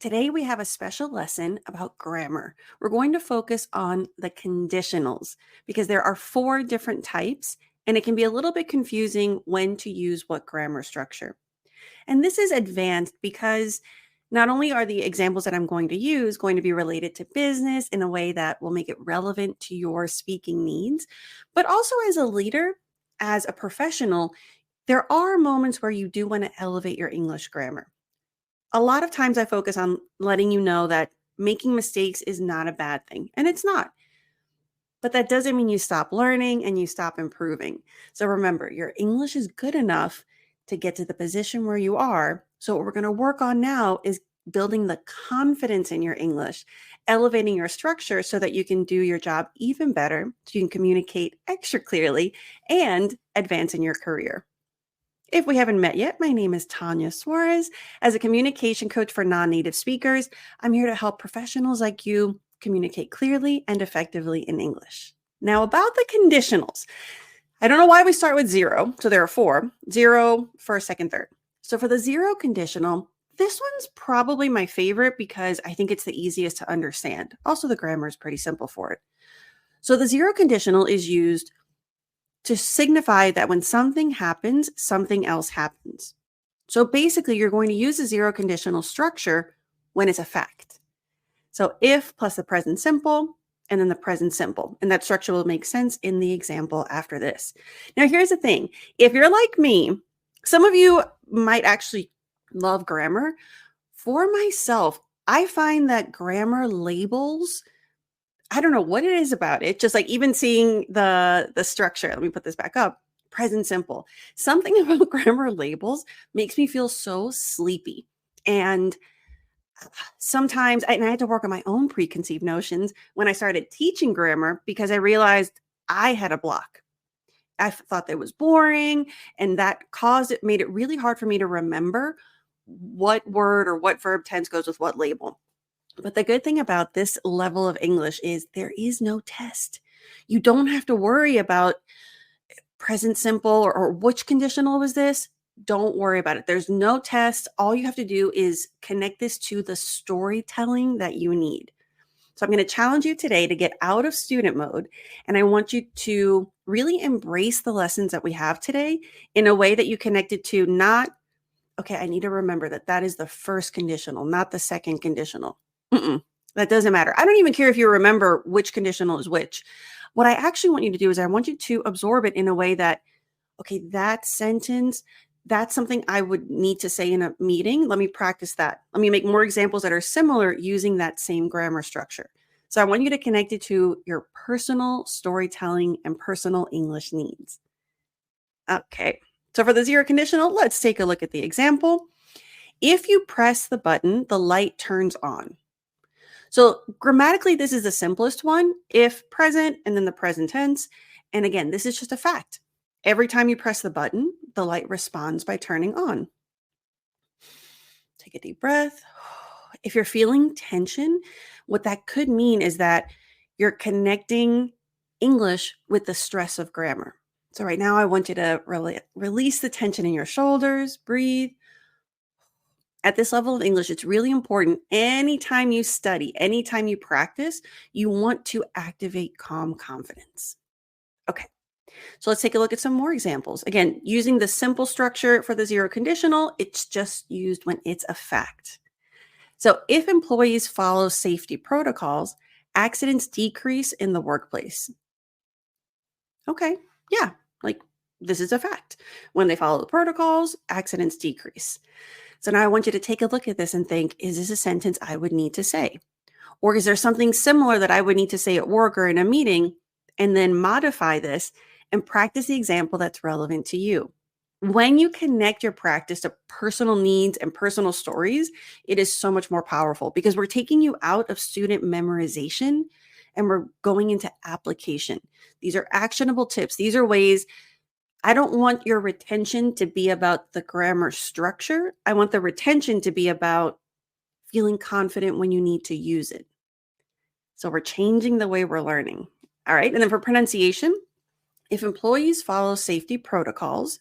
Today we have a special lesson about grammar. We're going to focus on the conditionals because there are four different types and it can be a little bit confusing when to use what grammar structure. And this is advanced because not only are the examples that I'm going to use going to be related to business in a way that will make it relevant to your speaking needs, but also as a leader, as a professional, there are moments where you do want to elevate your English grammar. A lot of times I focus on letting you know that making mistakes is not a bad thing, and it's not. But that doesn't mean you stop learning and you stop improving. So remember, your English is good enough to get to the position where you are. So what we're going to work on now is building the confidence in your English, elevating your structure so that you can do your job even better, so you can communicate extra clearly and advance in your career. If we haven't met yet, my name is Tanya Suarez. As a communication coach for non-native speakers, I'm here to help professionals like you communicate clearly and effectively in English. Now, about the conditionals, I don't know why we start with zero. So there are four: zero, first, second, third. So for the zero conditional, this one's probably my favorite because I think it's the easiest to understand. Also, the grammar is pretty simple for it. So the zero conditional is used to signify that when something happens, something else happens. So basically, you're going to use a zero conditional structure when it's a fact. So if plus the present simple, and then the present simple. And that structure will make sense in the example after this. Now, here's the thing. If you're like me, some of you might actually love grammar. For myself, I find that grammar labels, I don't know what it is about it. Just like even seeing the structure. Let me put this back up. Present simple. Something about grammar labels makes me feel so sleepy. And sometimes I had to work on my own preconceived notions when I started teaching grammar because I realized I had a block. I thought that was boring, and that made it really hard for me to remember what word or what verb tense goes with what label. But the good thing about this level of English is there is no test. You don't have to worry about present simple or which conditional was this. Don't worry about it. There's no test. All you have to do is connect this to the storytelling that you need. So I'm going to challenge you today to get out of student mode. And I want you to really embrace the lessons that we have today in a way that you connect it to not, okay, I need to remember that that is the first conditional, not the second conditional. That doesn't matter. I don't even care if you remember which conditional is which. What I actually want you to do is I want you to absorb it in a way that, okay, that sentence, that's something I would need to say in a meeting. Let me practice that. Let me make more examples that are similar using that same grammar structure. So I want you to connect it to your personal storytelling and personal English needs. Okay. So for the zero conditional, let's take a look at the example. If you press the button, the light turns on. So grammatically, this is the simplest one. If present and then the present tense. And again, this is just a fact. Every time you press the button, the light responds by turning on. Take a deep breath. If you're feeling tension, what that could mean is that you're connecting English with the stress of grammar. So right now, I want you to release the tension in your shoulders, breathe. At this level of English, it's really important. Anytime you study, anytime you practice, you want to activate calm confidence. Okay. So let's take a look at some more examples. Again, using the simple structure for the zero conditional, it's just used when it's a fact. So if employees follow safety protocols, accidents decrease in the workplace. Okay, yeah, like this is a fact. When they follow the protocols, accidents decrease. So now I want you to take a look at this and think, is this a sentence I would need to say? Or is there something similar that I would need to say at work or in a meeting, and then modify this and practice the example that's relevant to you? When you connect your practice to personal needs and personal stories, it is so much more powerful because we're taking you out of student memorization and we're going into application. These are actionable tips. These are ways. I don't want your retention to be about the grammar structure. I want the retention to be about feeling confident when you need to use it. So we're changing the way we're learning. All right. And then for pronunciation, if employees follow safety protocols,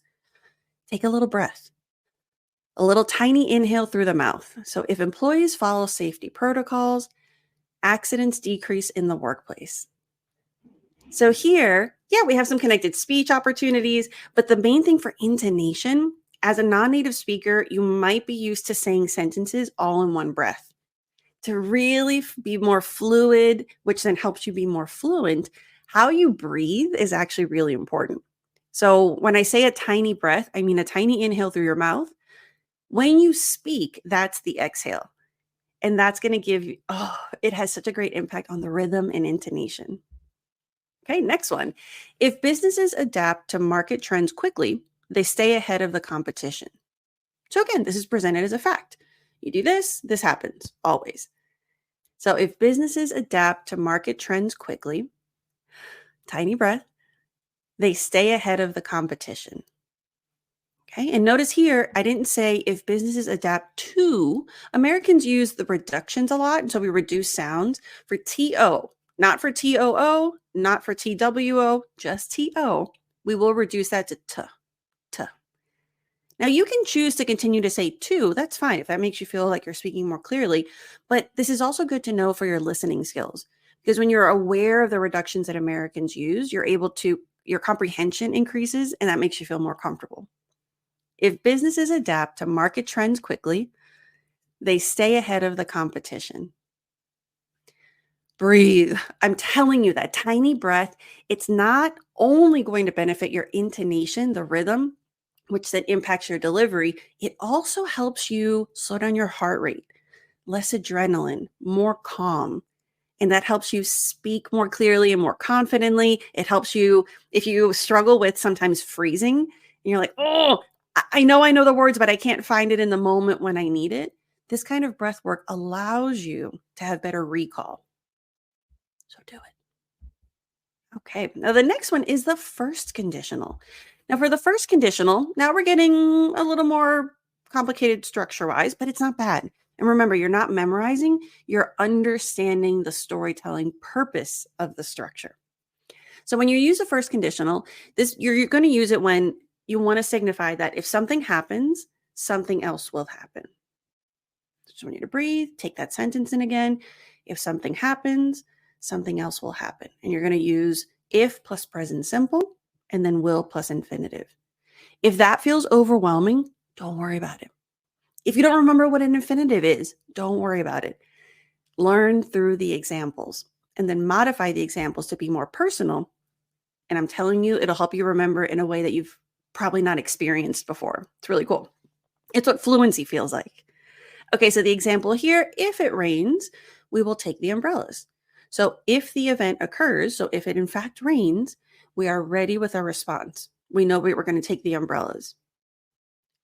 take a little breath. A little tiny inhale through the mouth. So if employees follow safety protocols, accidents decrease in the workplace. So here, yeah, we have some connected speech opportunities, but the main thing for intonation, as a non-native speaker, you might be used to saying sentences all in one breath. To really be more fluid, which then helps you be more fluent, how you breathe is actually really important. So when I say a tiny breath, I mean a tiny inhale through your mouth. When you speak, that's the exhale. And that's going to give you, it has such a great impact on the rhythm and intonation. Okay, next one. If businesses adapt to market trends quickly, they stay ahead of the competition. So again, this is presented as a fact. You do this, this happens always. So if businesses adapt to market trends quickly, tiny breath, they stay ahead of the competition. Okay, and notice here, I didn't say if businesses adapt to. Americans use the reductions a lot, and so we reduce sounds for TO, not for TOO, not for TWO, just TO. We will reduce that to T, T. Now you can choose to continue to say to, that's fine if that makes you feel like you're speaking more clearly, but this is also good to know for your listening skills because when you're aware of the reductions that Americans use, your comprehension increases and that makes you feel more comfortable. If businesses adapt to market trends quickly, they stay ahead of the competition. Breathe. I'm telling you that tiny breath, it's not only going to benefit your intonation, the rhythm, which then impacts your delivery, it also helps you slow down your heart rate, less adrenaline, more calm. And that helps you speak more clearly and more confidently. It helps you, if you struggle with sometimes freezing, and you're like, oh, I know the words, but I can't find it in the moment when I need it. This kind of breath work allows you to have better recall. So do it. Okay, now the next one is the first conditional. Now, for the first conditional, now we're getting a little more complicated structure wise, but it's not bad. And remember, you're not memorizing, you're understanding the storytelling purpose of the structure. So when you use a first conditional, you're going to use it when you want to signify that if something happens, something else will happen. Just want you to breathe, take that sentence in again. If something happens, something else will happen. And you're going to use if plus present simple and then will plus infinitive. If that feels overwhelming, don't worry about it. If you don't remember what an infinitive is, don't worry about it. Learn through the examples and then modify the examples to be more personal. And I'm telling you, it'll help you remember in a way that you've probably not experienced before. It's really cool. It's what fluency feels like. Okay, so the example here, if it rains, we will take the umbrellas. So if the event occurs, so if it in fact rains, we are ready with our response. We know we're going to take the umbrellas.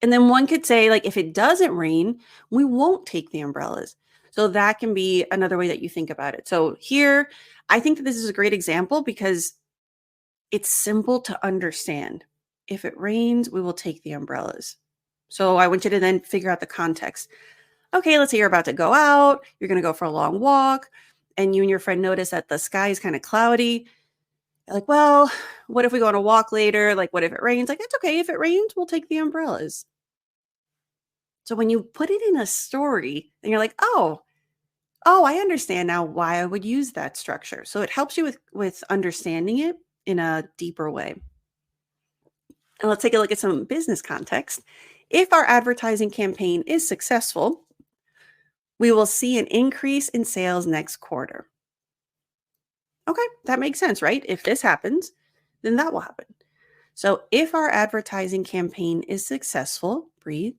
And then one could say, like, if it doesn't rain, we won't take the umbrellas. So that can be another way that you think about it. So here, I think that this is a great example because it's simple to understand. If it rains, we will take the umbrellas. So I want you to then figure out the context. Okay, let's say you're about to go out, you're going to go for a long walk, and you and your friend notice that the sky is kind of cloudy. You're like, well, what if we go on a walk later? Like, what if it rains? Like, it's okay. If it rains, we'll take the umbrellas. So when you put it in a story, then you're like, oh, I understand now why I would use that structure. So it helps you with understanding it in a deeper way. And let's take a look at some business context. If our advertising campaign is successful, we will see an increase in sales next quarter. Okay, that makes sense, right? If this happens, then that will happen. So if our advertising campaign is successful, breathe,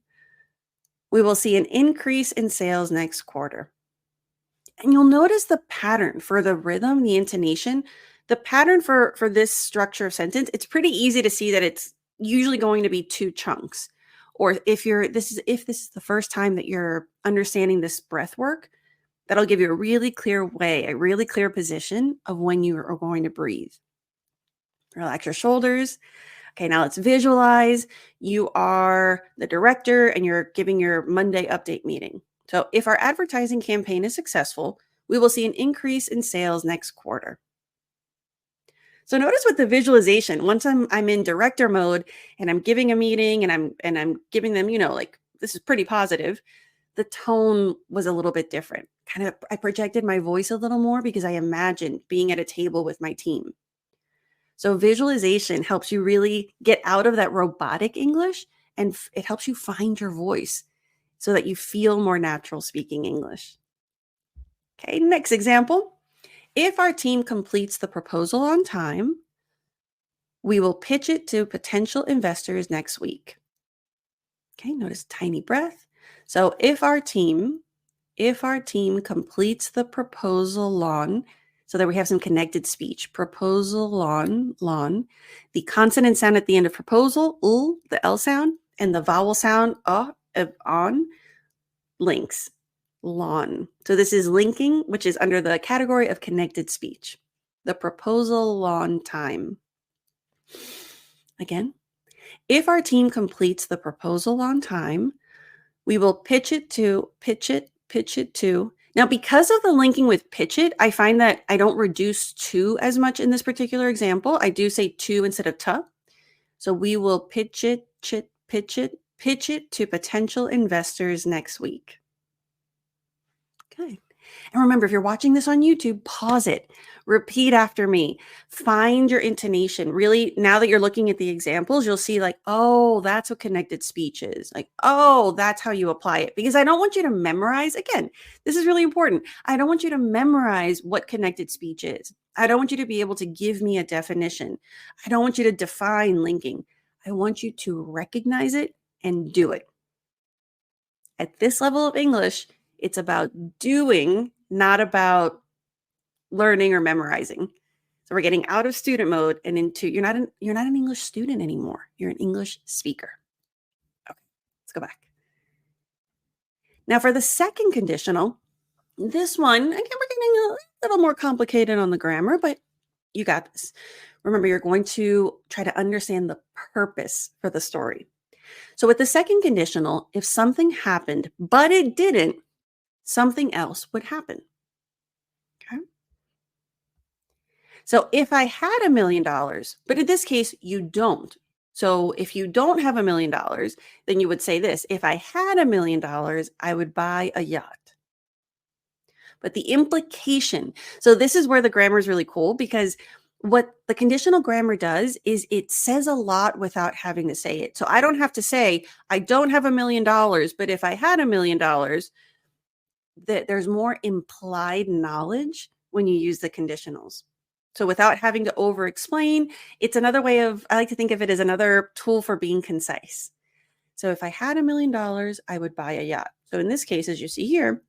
we will see an increase in sales next quarter. And you'll notice the pattern for the rhythm, the intonation, the pattern for this structure of sentence, it's pretty easy to see that it's usually going to be two chunks. Or if this is the first time that you're understanding this breath work, that'll give you a really clear way, a really clear position of when you are going to breathe. Relax your shoulders. Okay, now let's visualize. You are the director and you're giving your Monday update meeting. So if our advertising campaign is successful, we will see an increase in sales next quarter. So notice with the visualization, once I'm in director mode and I'm giving a meeting and I'm giving them, like this is pretty positive, the tone was a little bit different. Kind of, I projected my voice a little more because I imagined being at a table with my team. So visualization helps you really get out of that robotic English and it helps you find your voice so that you feel more natural speaking English. Okay, next example. If our team completes the proposal on time, we will pitch it to potential investors next week. Okay, notice tiny breath. So if our team completes the proposal on, so that we have some connected speech, proposal on, the consonant sound at the end of proposal, the L sound, and the vowel sound, of on, links, lawn. So this is linking, which is under the category of connected speech. The proposal on time. Again, if our team completes the proposal on time, we will pitch it to. Now, because of the linking with pitch it, I find that I don't reduce to as much in this particular example. I do say to instead of to. So we will pitch it to potential investors next week. Good. And remember, if you're watching this on YouTube, pause it, repeat after me, find your intonation. Really, now that you're looking at the examples, you'll see like, oh, that's what connected speech is. Like, oh, that's how you apply it. Because I don't want you to memorize. Again, this is really important. I don't want you to memorize what connected speech is. I don't want you to be able to give me a definition. I don't want you to define linking. I want you to recognize it and do it. At this level of English, it's about doing, not about learning or memorizing. So we're getting out of student mode and into you're not an English student anymore. You're an English speaker. Okay, let's go back. Now for the second conditional, this one, again, we're getting a little more complicated on the grammar, but you got this. Remember, you're going to try to understand the purpose for the story. So with the second conditional, if something happened, but it didn't, something else would happen. Okay. So if I had $1 million, but in this case, you don't. So if you don't have $1 million, then you would say this: if I had $1 million, I would buy a yacht. But the implication, so this is where the grammar is really cool, because what the conditional grammar does is it says a lot without having to say it. So I don't have to say, I don't have $1 million, but if I had $1 million, that there's more implied knowledge when you use the conditionals. So without having to over explain, it's another way of, I like to think of it as another tool for being concise. So if I had $1 million, I would buy a yacht. So in this case, as you see here,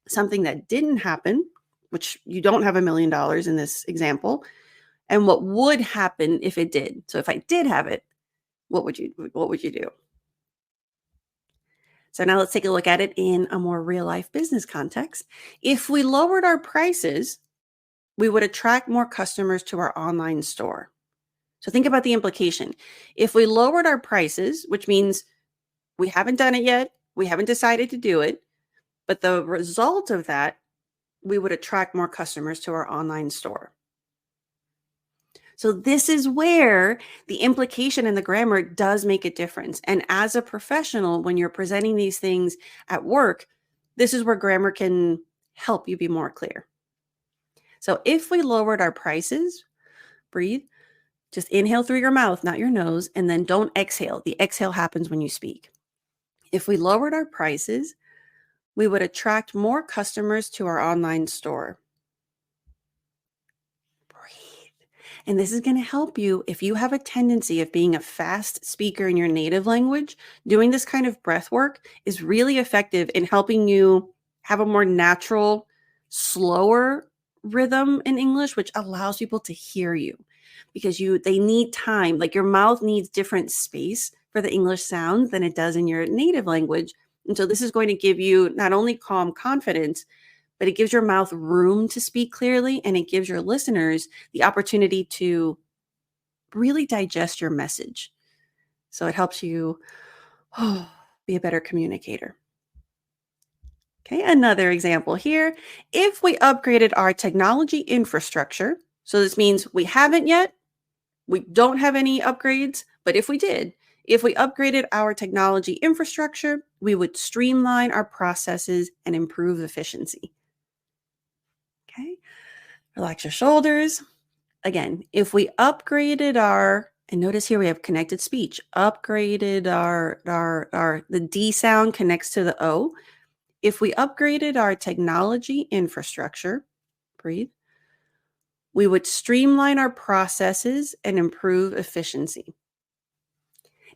something that didn't happen, which you don't have $1 million in this example, and what would happen if it did. So if I did have it, what would you do? So now let's take a look at it in a more real life business context. If we lowered our prices, we would attract more customers to our online store. So think about the implication. If we lowered our prices, which means we haven't done it yet, we haven't decided to do it, but the result of that, we would attract more customers to our online store. So this is where the implication in the grammar does make a difference. And as a professional, when you're presenting these things at work, this is where grammar can help you be more clear. So if we lowered our prices, breathe, just inhale through your mouth, not your nose, and then don't exhale. The exhale happens when you speak. If we lowered our prices, we would attract more customers to our online store. And this is going to help you if you have a tendency of being a fast speaker in your native language. Doing this kind of breath work is really effective in helping you have a more natural, slower rhythm in English, which allows people to hear you, because they need time. Like your mouth needs different space for the English sounds than it does in your native language. And so this is going to give you not only calm confidence, but it gives your mouth room to speak clearly, and it gives your listeners the opportunity to really digest your message. So it helps you be a better communicator. Okay, another example here. If we upgraded our technology infrastructure, so this means we haven't yet, we don't have any upgrades, but if we did, If we upgraded our technology infrastructure, we would streamline our processes and improve efficiency. Okay, relax your shoulders. Again, if we upgraded our, and notice here we have connected speech, upgraded the D sound connects to the O. If we upgraded our technology infrastructure, breathe, we would streamline our processes and improve efficiency.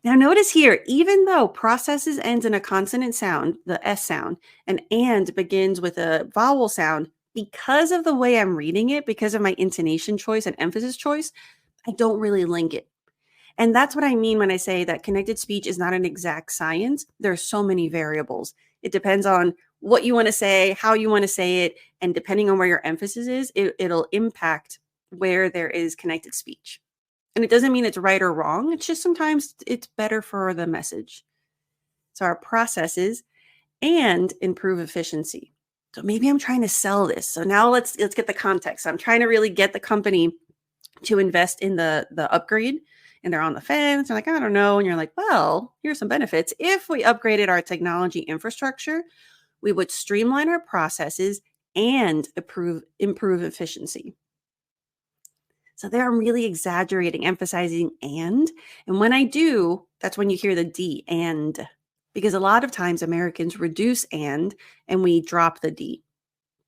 Now notice here, even though processes ends in a consonant sound, the S sound, and begins with a vowel sound, because of the way I'm reading it, because of my intonation choice and emphasis choice, I don't really link it. And that's what I mean when I say that connected speech is not an exact science. There are so many variables. It depends on what you want to say, how you want to say it, and depending on where your emphasis is, it'll impact where there is connected speech. And it doesn't mean it's right or wrong. It's just sometimes it's better for the message. So our processes and improve efficiency. So maybe I'm trying to sell this. So now let's get the context. I'm trying to really get the company to invest in the upgrade, and they're on the fence. They're like, I don't know. And you're like, well, here's some benefits. If we upgraded our technology infrastructure, we would streamline our processes and improve efficiency. So there I'm really exaggerating, emphasizing and when I do, that's when you hear the D, and, because a lot of times Americans reduce and we drop the D.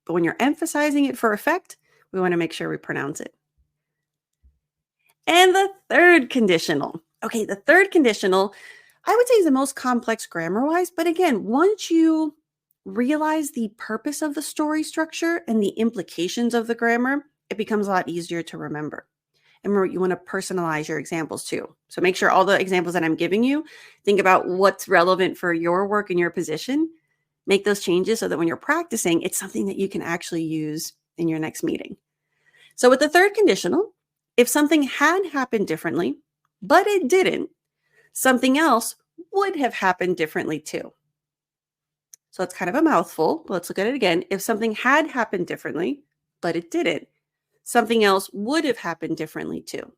But when you're emphasizing it for effect, we want to make sure we pronounce it. And the third conditional. Okay, the third conditional, I would say is the most complex grammar-wise, but again, once you realize the purpose of the story structure and the implications of the grammar, it becomes a lot easier to remember. And remember, you want to personalize your examples too. So make sure all the examples that I'm giving you, think about what's relevant for your work and your position. Make those changes so that when you're practicing, it's something that you can actually use in your next meeting. So with the third conditional, if something had happened differently, but it didn't, something else would have happened differently too. So it's kind of a mouthful, but let's look at it again. If something had happened differently, but it didn't, something else would have happened differently too.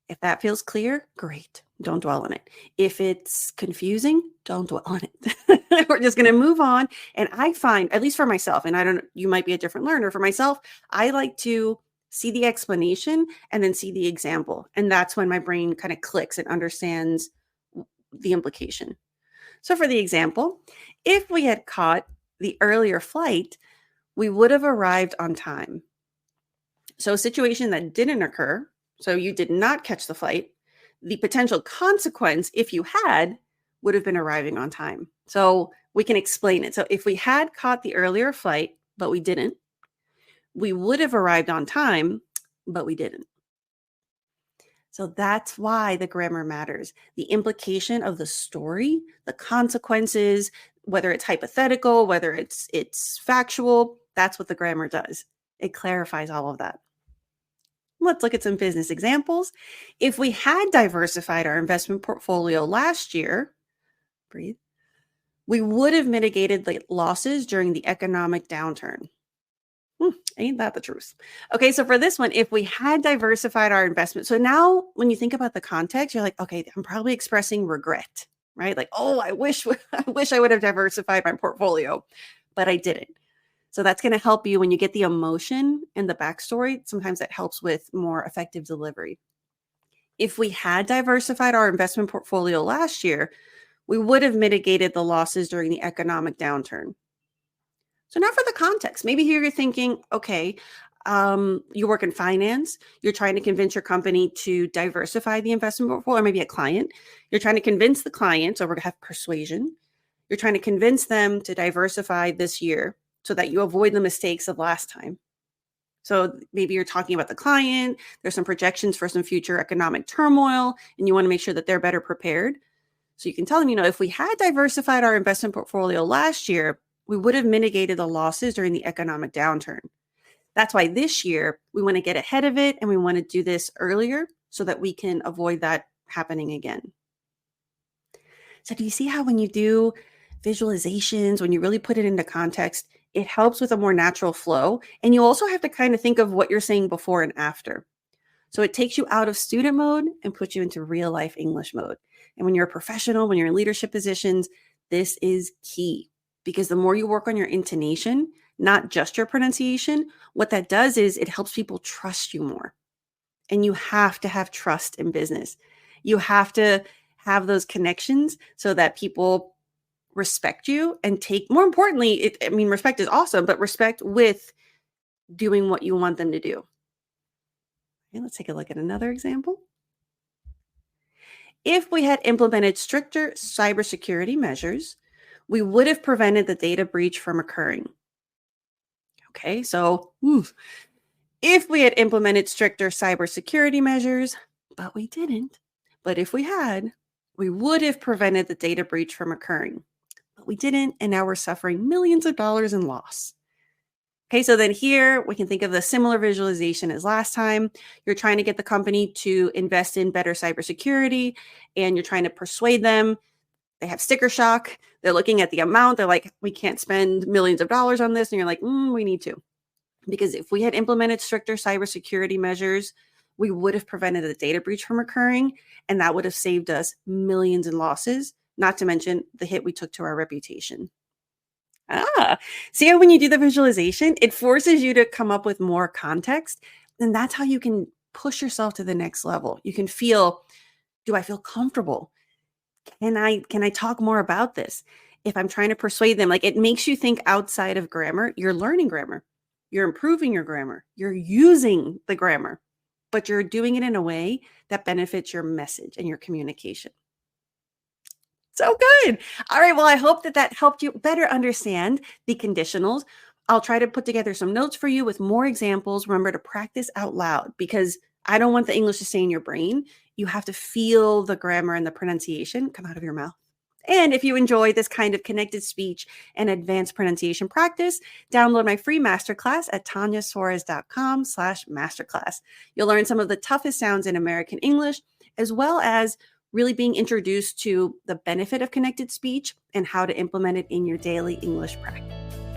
If that feels clear, great. Don't dwell on it. If it's confusing, don't dwell on it. We're just going to move on. And I find, at least for myself, and I don't know, you might be a different learner. For myself, I like to see the explanation and then see the example. And that's when my brain kind of clicks and understands the implication. So for the example, if we had caught the earlier flight, we would have arrived on time. So a situation that didn't occur, so you did not catch the flight, the potential consequence, if you had, would have been arriving on time. So we can explain it. So if we had caught the earlier flight, but we didn't, we would have arrived on time, but we didn't. So that's why the grammar matters. The implication of the story, the consequences, whether it's hypothetical, whether it's factual, that's what the grammar does. It clarifies all of that. Let's look at some business examples. If we had diversified our investment portfolio last year, breathe, we would have mitigated the losses during the economic downturn. Ain't that the truth? Okay, so for this one, if we had diversified our investment, so now when you think about the context, you're like, okay, I'm probably expressing regret, right? Like, oh, I wish I would have diversified my portfolio, but I didn't. So that's going to help you when you get the emotion and the backstory. Sometimes that helps with more effective delivery. If we had diversified our investment portfolio last year, we would have mitigated the losses during the economic downturn. So now for the context, maybe here you're thinking, okay, you work in finance, you're trying to convince your company to diversify the investment portfolio, or maybe a client. You're trying to convince the client, so we're going to have persuasion. You're trying to convince them to diversify this year so that you avoid the mistakes of last time. So maybe you're talking about the client, there's some projections for some future economic turmoil, and you want to make sure that they're better prepared. So you can tell them, if we had diversified our investment portfolio last year, we would have mitigated the losses during the economic downturn. That's why this year we want to get ahead of it and we want to do this earlier so that we can avoid that happening again. So do you see how when you do visualizations, when you really put it into context, it helps with a more natural flow? And you also have to kind of think of what you're saying before and after. So it takes you out of student mode and puts you into real life English mode. And when you're a professional, when you're in leadership positions, this is key because the more you work on your intonation, not just your pronunciation, what that does is it helps people trust you more. And you have to have trust in business. You have to have those connections so that people respect you and take, more importantly, respect is awesome, but respect with doing what you want them to do. Okay, let's take a look at another example. If we had implemented stricter cybersecurity measures, we would have prevented the data breach from occurring. Okay, so if we had implemented stricter cybersecurity measures, but we didn't, but if we had, we would have prevented the data breach from occurring. But we didn't, and now we're suffering millions of dollars in loss. Okay, so then here we can think of the similar visualization as last time. You're trying to get the company to invest in better cybersecurity, and you're trying to persuade them. They have sticker shock. They're looking at the amount. They're like, we can't spend millions of dollars on this. And you're like, we need to. Because if we had implemented stricter cybersecurity measures, we would have prevented the data breach from occurring, and that would have saved us millions in losses, not to mention the hit we took to our reputation. See how when you do the visualization, it forces you to come up with more context, and that's how you can push yourself to the next level. You can feel, do I feel comfortable? Can I talk more about this? If I'm trying to persuade them, like it makes you think outside of grammar. You're learning grammar. You're improving your grammar. You're using the grammar, but you're doing it in a way that benefits your message and your communication. So good. All right. Well, I hope that that helped you better understand the conditionals. I'll try to put together some notes for you with more examples. Remember to practice out loud because I don't want the English to stay in your brain. You have to feel the grammar and the pronunciation come out of your mouth. And if you enjoy this kind of connected speech and advanced pronunciation practice, download my free masterclass at tanyasuarez.com/masterclass. You'll learn some of the toughest sounds in American English, as well as really being introduced to the benefit of connected speech and how to implement it in your daily English practice.